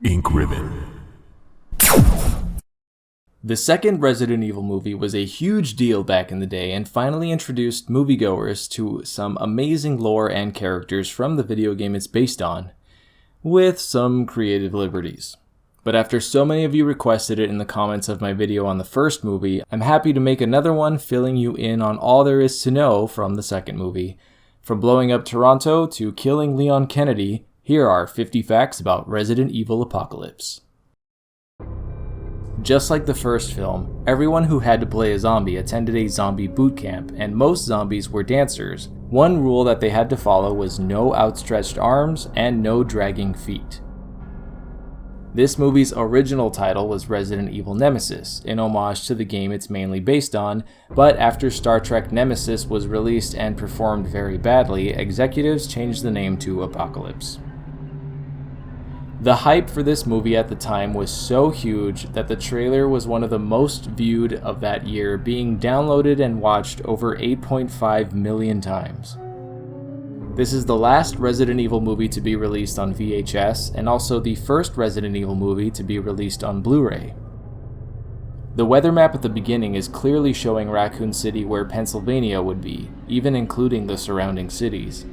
Ink Ribbon. The second Resident Evil movie was a huge deal back in the day and finally introduced moviegoers to some amazing lore and characters from the video game it's based on, with some creative liberties. But after so many of you requested it in the comments of my video on the first movie, I'm happy to make another one filling you in on all there is to know from the second movie. From blowing up Toronto to killing Leon Kennedy, here are 50 facts about Resident Evil Apocalypse. Just like the first film, everyone who had to play a zombie attended a zombie boot camp, and most zombies were dancers. One rule that they had to follow was no outstretched arms and no dragging feet. This movie's original title was Resident Evil Nemesis, in homage to the game it's mainly based on, but after Star Trek Nemesis was released and performed very badly, executives changed the name to Apocalypse. The hype for this movie at the time was so huge that the trailer was one of the most viewed of that year, being downloaded and watched over 8.5 million times. This is the last Resident Evil movie to be released on VHS, and also the first Resident Evil movie to be released on Blu-ray. The weather map at the beginning is clearly showing Raccoon City where Pennsylvania would be, even including the surrounding cities.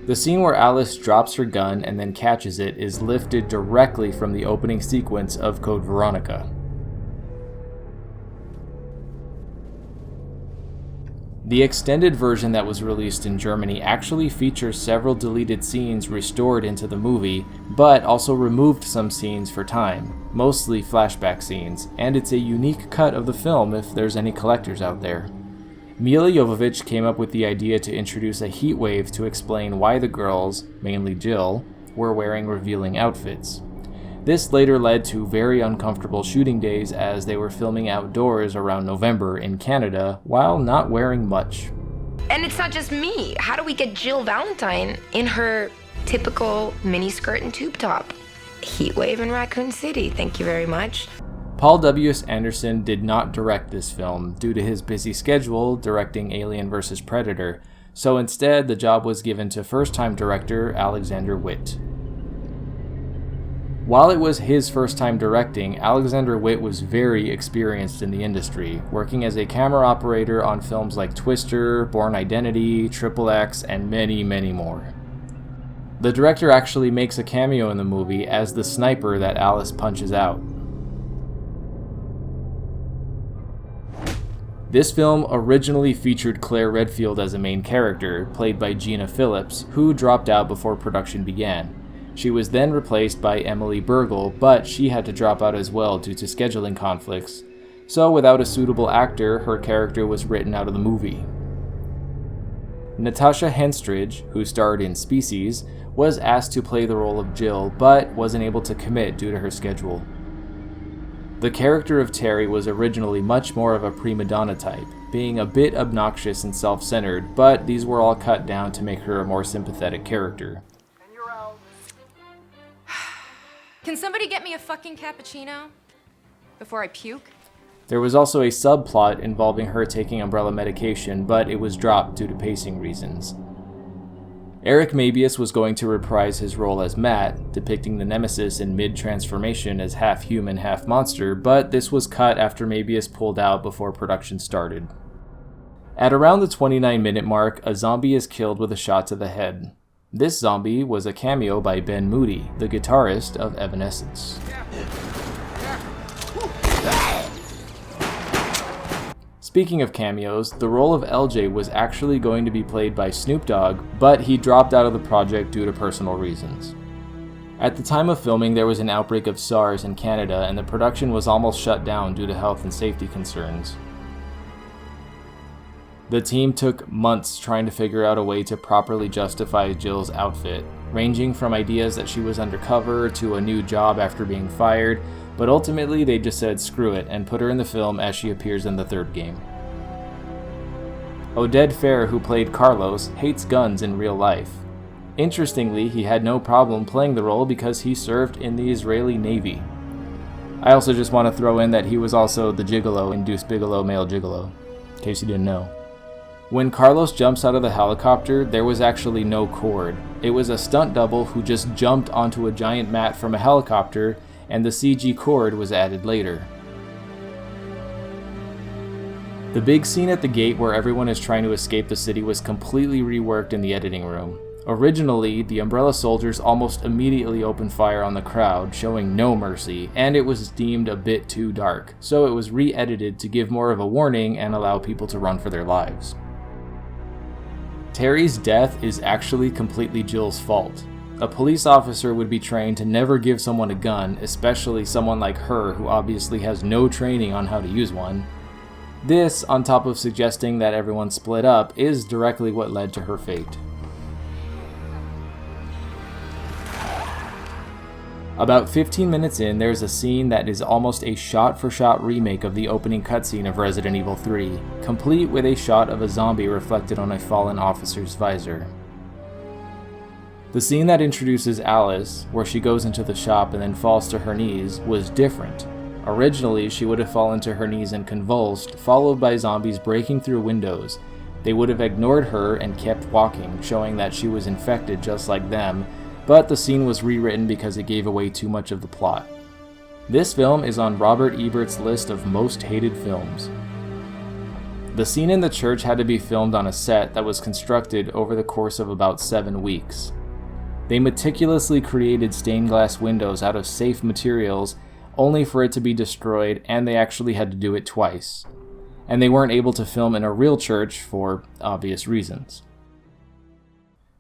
The scene where Alice drops her gun and then catches it is lifted directly from the opening sequence of Code Veronica. The extended version that was released in Germany actually features several deleted scenes restored into the movie, but also removed some scenes for time, mostly flashback scenes, and it's a unique cut of the film if there's any collectors out there. Milla Jovovich came up with the idea to introduce a heat wave to explain why the girls, mainly Jill, were wearing revealing outfits. This later led to very uncomfortable shooting days as they were filming outdoors around November in Canada while not wearing much. And it's not just me. How do we get Jill Valentine in her typical miniskirt and tube top? Heat wave in Raccoon City, thank you very much. Paul W.S. Anderson did not direct this film due to his busy schedule directing Alien vs. Predator, so instead the job was given to first-time director Alexander Witt. While it was his first time directing, Alexander Witt was very experienced in the industry, working as a camera operator on films like Twister, Bourne Identity, Triple X, and many, many more. The director actually makes a cameo in the movie as the sniper that Alice punches out. This film originally featured Claire Redfield as a main character, played by Gina Phillips, who dropped out before production began. She was then replaced by Emily Burgle, but she had to drop out as well due to scheduling conflicts, so without a suitable actor, her character was written out of the movie. Natasha Henstridge, who starred in Species, was asked to play the role of Jill, but wasn't able to commit due to her schedule. The character of Terry was originally much more of a prima donna type, being a bit obnoxious and self-centered, but these were all cut down to make her a more sympathetic character. Can somebody get me a fucking cappuccino? Before I puke? There was also a subplot involving her taking umbrella medication, but it was dropped due to pacing reasons. Eric Mabius was going to reprise his role as Matt, depicting the Nemesis in mid-transformation as half human, half monster, but this was cut after Mabius pulled out before production started. At around the 29-minute mark, a zombie is killed with a shot to the head. This zombie was a cameo by Ben Moody, the guitarist of Evanescence. Speaking of cameos, the role of LJ was actually going to be played by Snoop Dogg, but he dropped out of the project due to personal reasons. At the time of filming, there was an outbreak of SARS in Canada, and the production was almost shut down due to health and safety concerns. The team took months trying to figure out a way to properly justify Jill's outfit, ranging from ideas that she was undercover to a new job after being fired, but ultimately they just said screw it and put her in the film as she appears in the third game. Oded Fehr, who played Carlos, hates guns in real life. Interestingly, he had no problem playing the role because he served in the Israeli Navy. I also just want to throw in that he was also the gigolo in Deuce Bigalow Male Gigolo, in case you didn't know. When Carlos jumps out of the helicopter, there was actually no cord. It was a stunt double who just jumped onto a giant mat from a helicopter, and the CG cord was added later. The big scene at the gate where everyone is trying to escape the city was completely reworked in the editing room. Originally, the Umbrella soldiers almost immediately opened fire on the crowd, showing no mercy, and it was deemed a bit too dark, so it was re-edited to give more of a warning and allow people to run for their lives. Terry's death is actually completely Jill's fault. A police officer would be trained to never give someone a gun, especially someone like her who obviously has no training on how to use one. This, on top of suggesting that everyone split up, is directly what led to her fate. About 15 minutes in, there's a scene that is almost a shot-for-shot remake of the opening cutscene of Resident Evil 3, complete with a shot of a zombie reflected on a fallen officer's visor. The scene that introduces Alice, where she goes into the shop and then falls to her knees, was different. Originally, she would have fallen to her knees and convulsed, followed by zombies breaking through windows. They would have ignored her and kept walking, showing that she was infected just like them, but the scene was rewritten because it gave away too much of the plot. This film is on Robert Ebert's list of most hated films. The scene in the church had to be filmed on a set that was constructed over the course of about 7 weeks. They meticulously created stained glass windows out of safe materials, only for it to be destroyed, and they actually had to do it twice. And they weren't able to film in a real church for obvious reasons.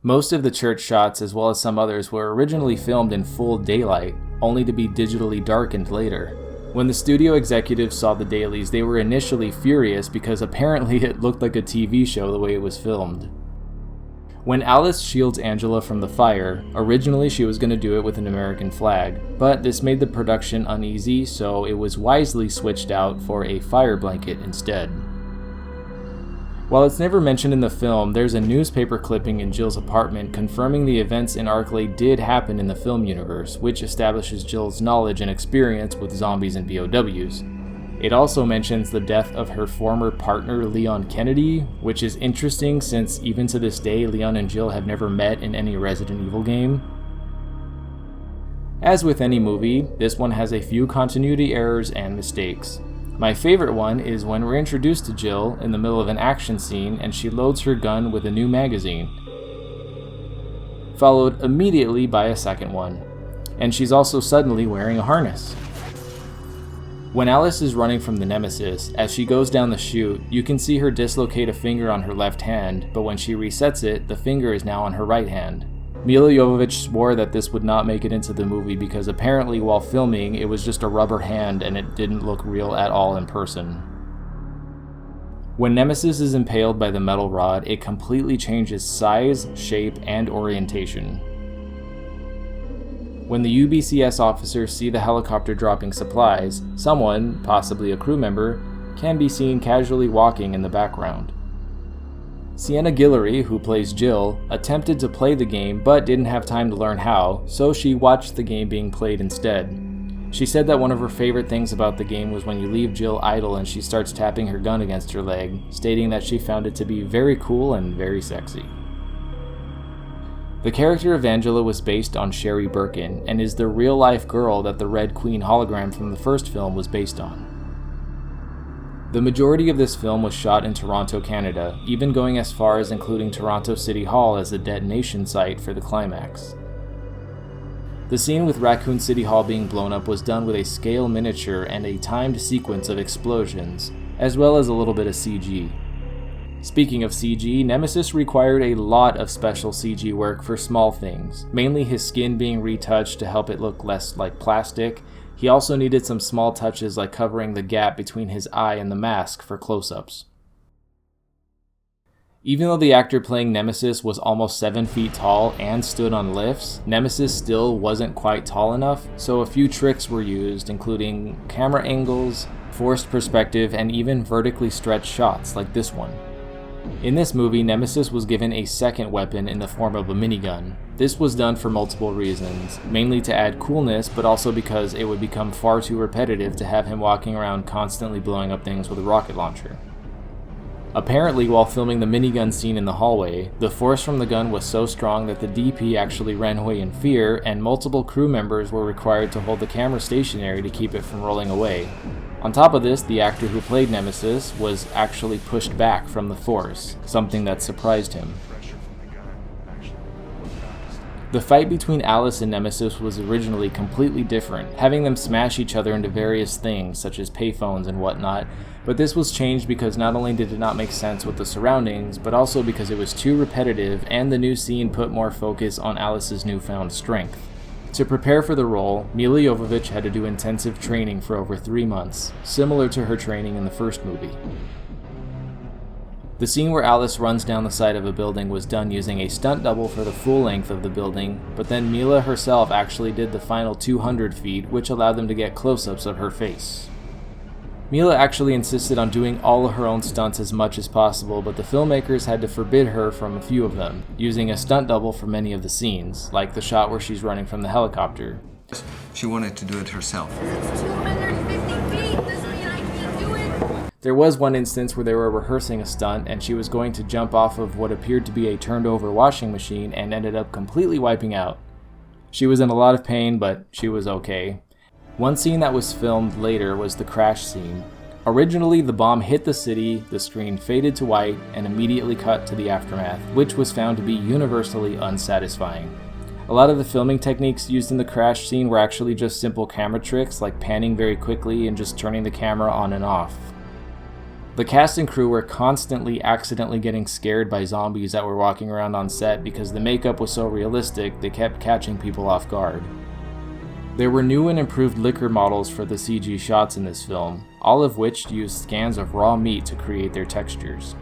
Most of the church shots, as well as some others, were originally filmed in full daylight, only to be digitally darkened later. When the studio executives saw the dailies, they were initially furious because apparently it looked like a TV show the way it was filmed. When Alice shields Angela from the fire, originally she was going to do it with an American flag, but this made the production uneasy, so it was wisely switched out for a fire blanket instead. While it's never mentioned in the film, there's a newspaper clipping in Jill's apartment confirming the events in Arklay did happen in the film universe, which establishes Jill's knowledge and experience with zombies and BOWs. It also mentions the death of her former partner Leon Kennedy, which is interesting since even to this day Leon and Jill have never met in any Resident Evil game. As with any movie, this one has a few continuity errors and mistakes. My favorite one is when we're introduced to Jill in the middle of an action scene and she loads her gun with a new magazine, followed immediately by a second one, and she's also suddenly wearing a harness. When Alice is running from the Nemesis, as she goes down the chute, you can see her dislocate a finger on her left hand, but when she resets it, the finger is now on her right hand. Milla Jovovich swore that this would not make it into the movie because apparently while filming it was just a rubber hand and it didn't look real at all in person. When Nemesis is impaled by the metal rod, it completely changes size, shape, and orientation. When the UBCS officers see the helicopter dropping supplies, someone, possibly a crew member, can be seen casually walking in the background. Sienna Guillory, who plays Jill, attempted to play the game but didn't have time to learn how, so she watched the game being played instead. She said that one of her favorite things about the game was when you leave Jill idle and she starts tapping her gun against her leg, stating that she found it to be very cool and very sexy. The character of Angela was based on Sherry Birkin and is the real-life girl that the Red Queen hologram from the first film was based on. The majority of this film was shot in Toronto, Canada, even going as far as including Toronto City Hall as the detonation site for the climax. The scene with Raccoon City Hall being blown up was done with a scale miniature and a timed sequence of explosions, as well as a little bit of CG. Speaking of CG, Nemesis required a lot of special CG work for small things, mainly his skin being retouched to help it look less like plastic. He also needed some small touches like covering the gap between his eye and the mask for close-ups. Even though the actor playing Nemesis was almost 7 feet tall and stood on lifts, Nemesis still wasn't quite tall enough, so a few tricks were used, including camera angles, forced perspective, and even vertically stretched shots like this one. In this movie, Nemesis was given a second weapon in the form of a minigun. This was done for multiple reasons, mainly to add coolness, but also because it would become far too repetitive to have him walking around constantly blowing up things with a rocket launcher. Apparently, while filming the minigun scene in the hallway, the force from the gun was so strong that the DP actually ran away in fear, and multiple crew members were required to hold the camera stationary to keep it from rolling away. On top of this, the actor who played Nemesis was actually pushed back from the force, something that surprised him. The fight between Alice and Nemesis was originally completely different, having them smash each other into various things such as payphones and whatnot, but this was changed because not only did it not make sense with the surroundings, but also because it was too repetitive and the new scene put more focus on Alice's newfound strength. To prepare for the role, Milla Jovovich had to do intensive training for over 3 months, similar to her training in the first movie. The scene where Alice runs down the side of a building was done using a stunt double for the full length of the building, but then Milla herself actually did the final 200 feet, which allowed them to get close-ups of her face. Milla actually insisted on doing all of her own stunts as much as possible, but the filmmakers had to forbid her from a few of them, using a stunt double for many of the scenes, like the shot where she's running from the helicopter. She wanted to do it herself. It's 250 feet. Doesn't mean I can't do it. There was one instance where they were rehearsing a stunt and she was going to jump off of what appeared to be a turned over washing machine and ended up completely wiping out. She was in a lot of pain, but she was okay. One scene that was filmed later was the crash scene. Originally, the bomb hit the city, the screen faded to white, and immediately cut to the aftermath, which was found to be universally unsatisfying. A lot of the filming techniques used in the crash scene were actually just simple camera tricks like panning very quickly and just turning the camera on and off. The cast and crew were constantly accidentally getting scared by zombies that were walking around on set because the makeup was so realistic they kept catching people off guard. There were new and improved liquor models for the CG shots in this film, all of which used scans of raw meat to create their textures.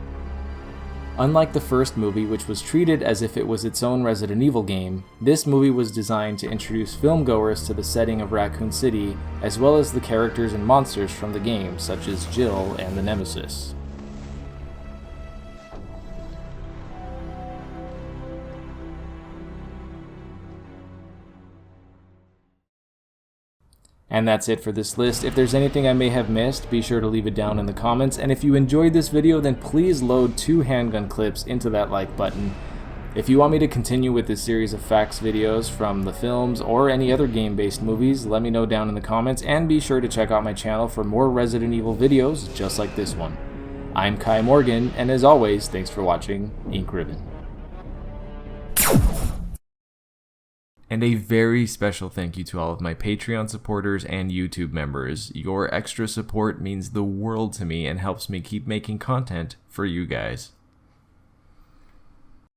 Unlike the first movie, which was treated as if it was its own Resident Evil game, this movie was designed to introduce filmgoers to the setting of Raccoon City, as well as the characters and monsters from the game, such as Jill and the Nemesis. And that's it for this list. If there's anything I may have missed, be sure to leave it down in the comments. And if you enjoyed this video, then please load 2 handgun clips into that like button. If you want me to continue with this series of facts videos from the films or any other game-based movies, let me know down in the comments. And be sure to check out my channel for more Resident Evil videos just like this one. I'm Kai Morgan, and as always, thanks for watching Ink Ribbon. And a very special thank you to all of my Patreon supporters and YouTube members. Your extra support means the world to me and helps me keep making content for you guys.